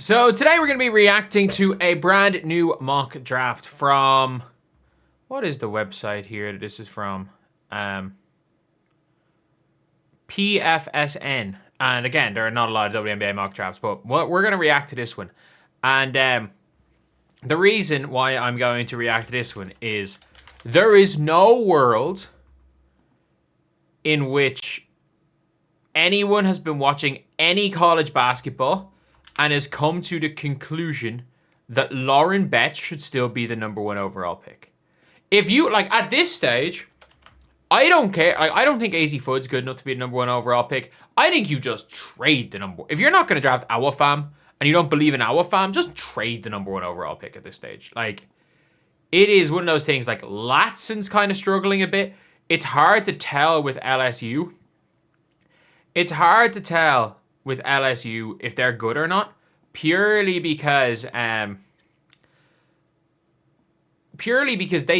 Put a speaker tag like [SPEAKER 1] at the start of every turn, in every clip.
[SPEAKER 1] So today we're going to be reacting to a brand new mock draft from, what is the website here that this is from? PFSN. And again, there are not a lot of WNBA mock drafts, but we're going to react to this one. And the reason why I'm going to react to this one is there is no world in which anyone has been watching any college basketball and has come to the conclusion that Lauren Betts should still be the #1 overall pick. If you, like, at this stage, I don't care. I don't think AZ Fudd's good enough to be the #1 overall pick. I think you just trade the number. If you're not going to draft Awafam and you don't believe in Awafam, just trade the #1 overall pick at this stage. Like, it is one of those things, like, Latson's kind of struggling a bit. It's hard to tell with LSU. It's hard to tell with LSU if they're good or not, purely because they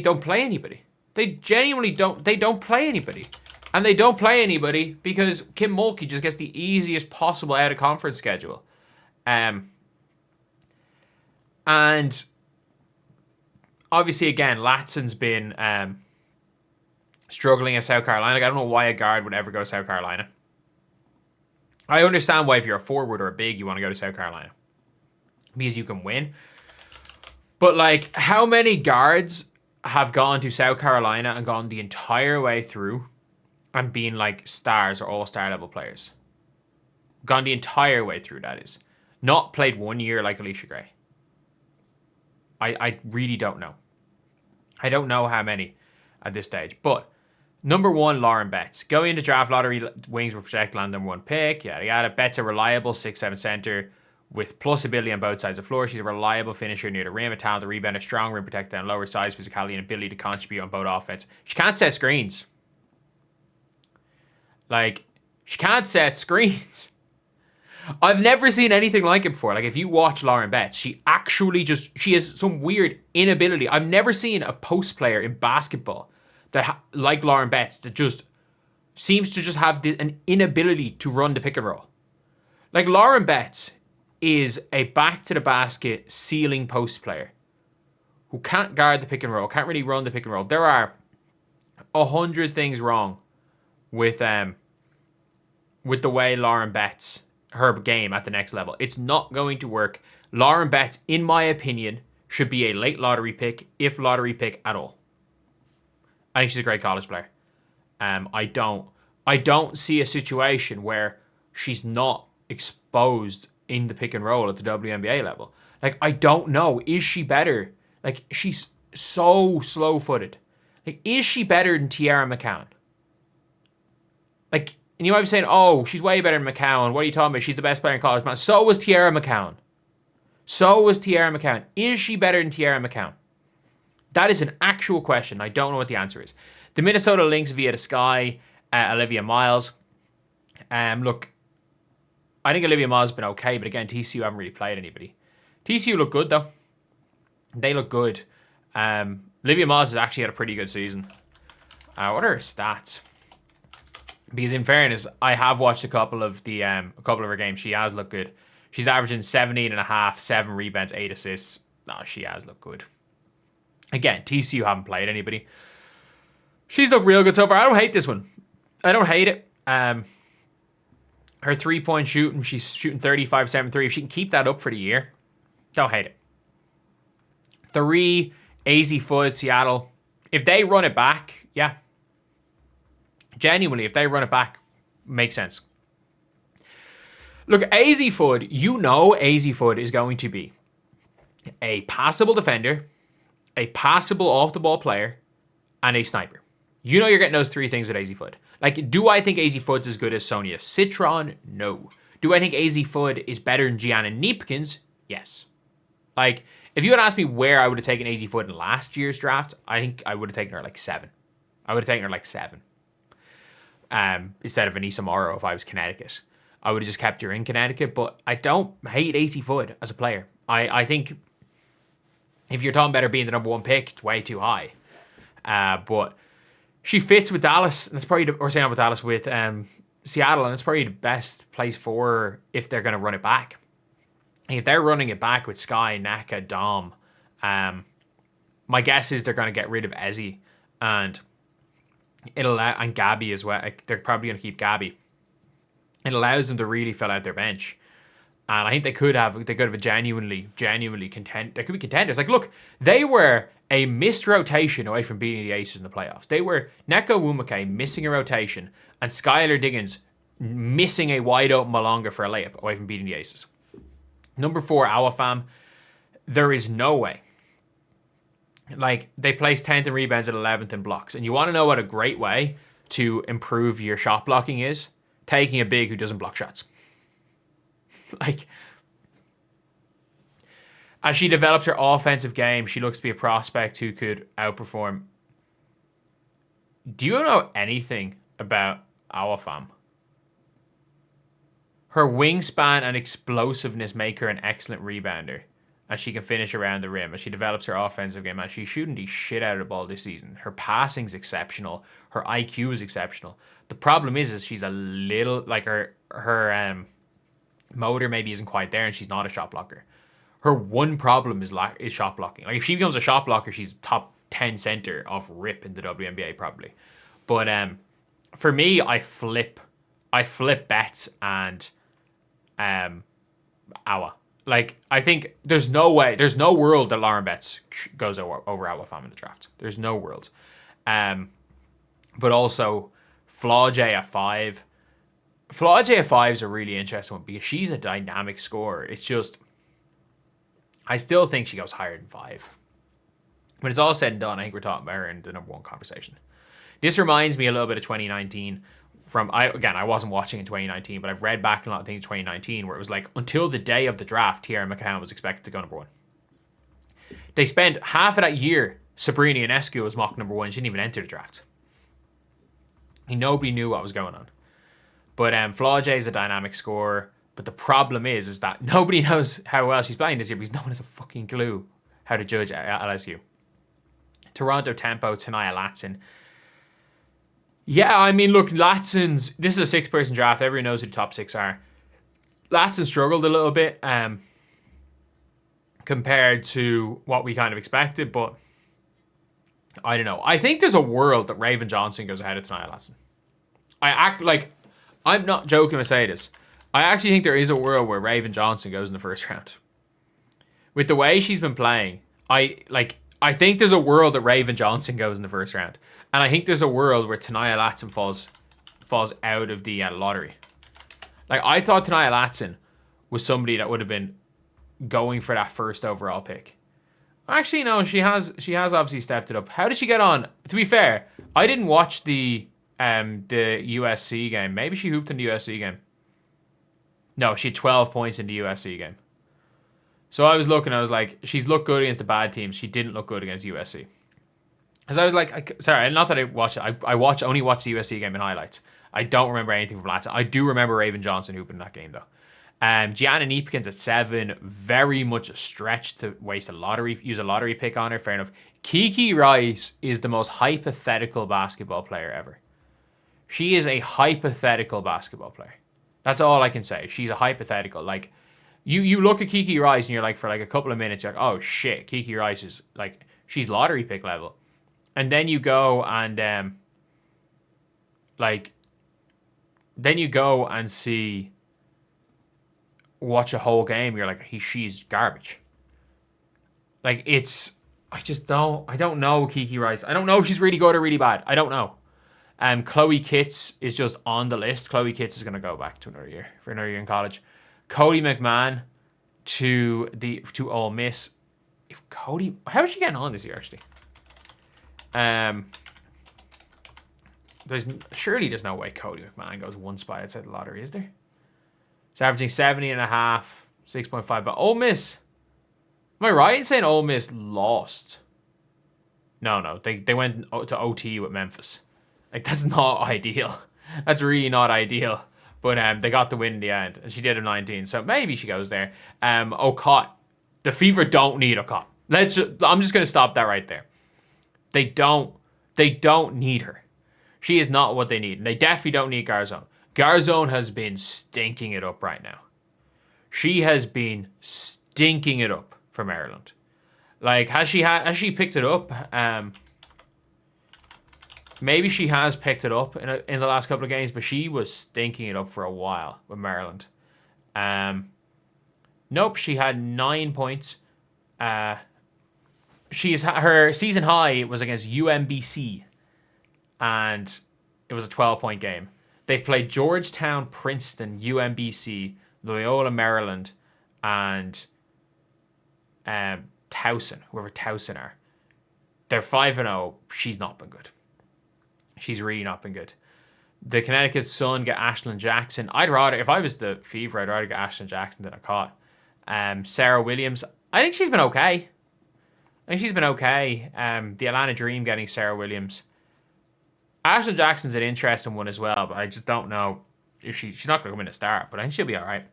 [SPEAKER 1] don't play anybody. They genuinely don't. They don't play anybody, and they don't play anybody because Kim Mulkey just gets the easiest possible out of conference schedule, and obviously again Latson's been struggling at South Carolina. Like, I don't know why a guard would ever go to South Carolina. I understand why if you're a forward or a big, you want to go to South Carolina. Because you can win. But, like, how many guards have gone to South Carolina and gone the entire way through and been, like, stars or all-star level players? Gone the entire way through, that is. Not played 1 year like Alicia Gray. I really don't know. I don't know how many at this stage. But #1, Lauren Betts. Going into draft lottery, wings were projected on #1 pick. Yada yada. Betts a reliable 6'7" center with plus ability on both sides of the floor. She's a reliable finisher near the rim, a talented rebounder, strong rim protector, and lower size, physicality, and ability to contribute on both offense. She can't set screens. Like, she can't set screens. I've never seen anything like it before. Like, if you watch Lauren Betts, she has some weird inability. I've never seen a post player in basketball that like Lauren Betts that just seems to just have an inability to run the pick and roll. Like, Lauren Betts is a back to the basket ceiling post player who can't guard the pick and roll, can't really run the pick and roll. There are 100 things wrong with the way Lauren Betts, her game at the next level. It's not going to work. Lauren Betts, in my opinion, should be a late lottery pick, if lottery pick at all. I think she's a great college player. I don't see a situation where she's not exposed in the pick and roll at the WNBA level. Like, I don't know. Is she better? Like, she's so slow-footed. Like, is she better than Tiara McCown? Like, and you might be saying, oh, she's way better than McCown. What are you talking about? She's the best player in college. Man, so was Tiara McCown. Is she better than Tiara McCown? That is an actual question. I don't know what the answer is. The Minnesota Lynx via the Sky, Olivia Miles. Look, I think Olivia Miles has been okay, but again, TCU haven't really played anybody. TCU look good, though. They look good. Olivia Miles has actually had a pretty good season. What are her stats? Because in fairness, I have watched a couple of her games. She has looked good. She's averaging 17.5, 7 rebounds, 8 assists. No, she has looked good. Again, TCU haven't played anybody. She's looked real good so far. I don't hate this one. I don't hate it. Her 3-point shooting, she's shooting 35-7-3. If she can keep that up for the year, don't hate it. 3, AZ Fudd, Seattle. If they run it back, yeah. Genuinely, if they run it back, makes sense. Look, AZ Fudd, you know AZ Fudd is going to be a passable defender, a passable off-the-ball player, and a sniper. You know you're getting those 3 things with AZ Fudd. Like, do I think AZ Fudd's as good as Sonia Citron? No. Do I think AZ Fudd is better than Gianna Neepkins? Yes. Like, if you had asked me where I would have taken AZ Fudd in last year's draft, I think I would have taken her like 7. I would have taken her like 7. Instead of Anissa Morrow if I was Connecticut. I would have just kept her in Connecticut, but I don't hate AZ Fudd as a player. I think if you're talking about her being the #1 pick, it's way too high. But she fits with Dallas, and it's probably, with Dallas, with Seattle, and it's probably the best place for her if they're going to run it back. If they're running it back with Sky, Naka, Dom, my guess is they're going to get rid of Ezzy and and Gabby as well. They're probably going to keep Gabby. It allows them to really fill out their bench. And I think they could have a genuinely content. They could be contenders. Like, look, they were a missed rotation away from beating the Aces in the playoffs. They were Neko Wumake missing a rotation and Skylar Diggins missing a wide open Malonga for a layup away from beating the Aces. Number 4, Awafam. There is no way. Like, they placed 10th in rebounds and 11th in blocks. And you want to know what a great way to improve your shot blocking is? Taking a big who doesn't block shots. Like, as she develops her offensive game, she looks to be a prospect who could outperform. Do you know anything about Awafam? Her wingspan and explosiveness make her an excellent rebounder, and she can finish around the rim. As she develops her offensive game, and she's shooting the shit out of the ball this season. Her passing's exceptional. Her IQ is exceptional. The problem is she's a little, like, her motor maybe isn't quite there, and she's not a shot blocker. Her one problem is shot blocking. Like, if she becomes a shot blocker, she's top 10 center off rip in the WNBA probably. But for me, I flip Betts and Awa. Like, I think there's no world that Lauren Betts goes over Awafam in the draft. There's no world. But also Flau'jae at 5. Flau'jae at 5 is a really interesting one because she's a dynamic scorer. It's just, I still think she goes higher than 5. When it's all said and done, I think we're talking about her in the number 1 conversation. This reminds me a little bit of 2019. I wasn't watching in 2019, but I've read back a lot of things in 2019 where it was like, until the day of the draft, Tierra McCown was expected to go number 1. They spent half of that year, Sabrina Ionescu was mock number 1. She didn't even enter the draft. Nobody knew what was going on. But Flau'jae is a dynamic scorer. But the problem is that nobody knows how well she's playing this year because no one has a fucking clue how to judge LSU. Toronto Tempo, Tanaya Latson. Yeah, I mean, look, this is a 6-person draft. Everyone knows who the top 6 are. Latson struggled a little bit compared to what we kind of expected, but I don't know. I think there's a world that Raven Johnson goes ahead of Tanaya Latson. I'm not joking when I say this. I actually think there is a world where Raven Johnson goes in the first round. With the way she's been playing, I think there's a world that Raven Johnson goes in the first round. And I think there's a world where Tanaya Latson falls out of the lottery. Like, I thought Tanaya Latson was somebody that would have been going for that first overall pick. Actually, no, she has obviously stepped it up. How did she get on? To be fair, I didn't watch the USC game. Maybe she hooped in the USC game. No, she had 12 points in the USC game. So I was looking, I was like, she's looked good against the bad teams. She didn't look good against USC. Because I was like, sorry, not that I watched it. I only watched the USC game in highlights. I don't remember anything from Latson. I do remember Raven Johnson hooping in that game, though. Gianna Niepkins at 7, very much a stretch to use a lottery pick on her. Fair enough. Kiki Rice is the most hypothetical basketball player ever. She is a hypothetical basketball player. That's all I can say. She's a hypothetical. Like, you look at Kiki Rice and you're like, for like a couple of minutes, you're like, oh shit, Kiki Rice is like, she's lottery pick level. And then you go and watch a whole game, you're like, she's garbage. Like, I don't know Kiki Rice. I don't know if she's really good or really bad. I don't know. Chloe Kitts is just on the list. Chloe Kitts is going to go back to another year in college. Cody McMahon to Ole Miss. How is she getting on this year, actually? There's no way Cody McMahon goes one spot outside the lottery, is there? He's averaging 70.5, 6.5. But Ole Miss, am I right in saying Ole Miss lost? No, they went to OT with Memphis. Like, that's not ideal. That's really not ideal. But they got the win in the end, and she did a 19. So maybe she goes there. Okot, the Fever don't need Okot. I'm just gonna stop that right there. They don't need her. She is not what they need. And they definitely don't need Garzone. Garzone has been stinking it up right now. She has been stinking it up for Maryland. Like, has she picked it up? Maybe she has picked it up in the last couple of games, but she was stinking it up for a while with Maryland. Nope, she had 9 points. Her season high was against UMBC, and it was a 12-point game. They've played Georgetown, Princeton, UMBC, Loyola, Maryland, and Towson, whoever Towson are. They're 5-0. She's not been good. She's really not been good. The Connecticut Sun get Ashlyn Jackson. I'd rather, if I was the Fever, I'd rather get Ashlyn Jackson than I caught. Sarah Williams, I think she's been okay. The Atlanta Dream getting Sarah Williams. Ashlyn Jackson's an interesting one as well, but I just don't know if she's not going to come in to start, but I think she'll be all right.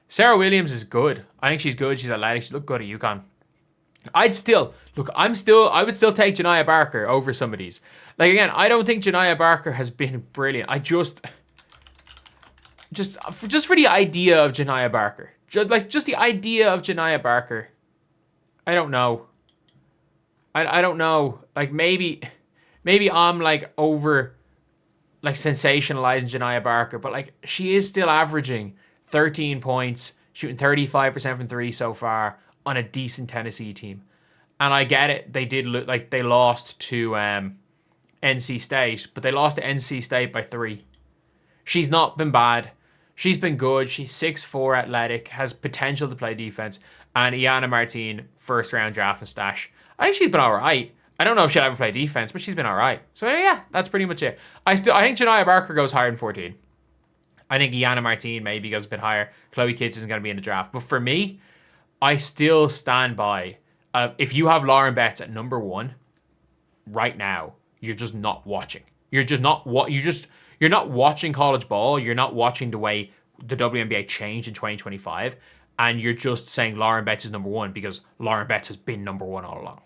[SPEAKER 1] Sarah Williams is good. I think she's good. She's athletic. She looked good at UConn. I would still take Janiah Barker over some of these. Like, again, I don't think Janiah Barker has been brilliant. I just for the idea of Janiah Barker. Just the idea of Janiah Barker. I don't know. I don't know. Like, maybe I'm like over like sensationalizing Janiah Barker, but like she is still averaging 13 points, shooting 35% from three so far on a decent Tennessee team. And I get it. They did look like they lost to NC State, but they lost to NC State by 3. She's not been bad. She's been good. She's 6'4", athletic, has potential to play defense. And Iana Martine, first round draft and stash. I think she's been all right. I don't know if she'll ever play defense, but she's been all right. So yeah, that's pretty much it. I think Janiah Barker goes higher than 14. I think Iana Martine maybe goes a bit higher. Chloe Kitts isn't going to be in the draft. But for me, I still stand by. If you have Lauren Betts at number 1 right now, you're just not watching. You're not watching college ball. You're not watching the way the WNBA changed in 2025. And you're just saying Lauren Betts is number 1 because Lauren Betts has been number 1 all along.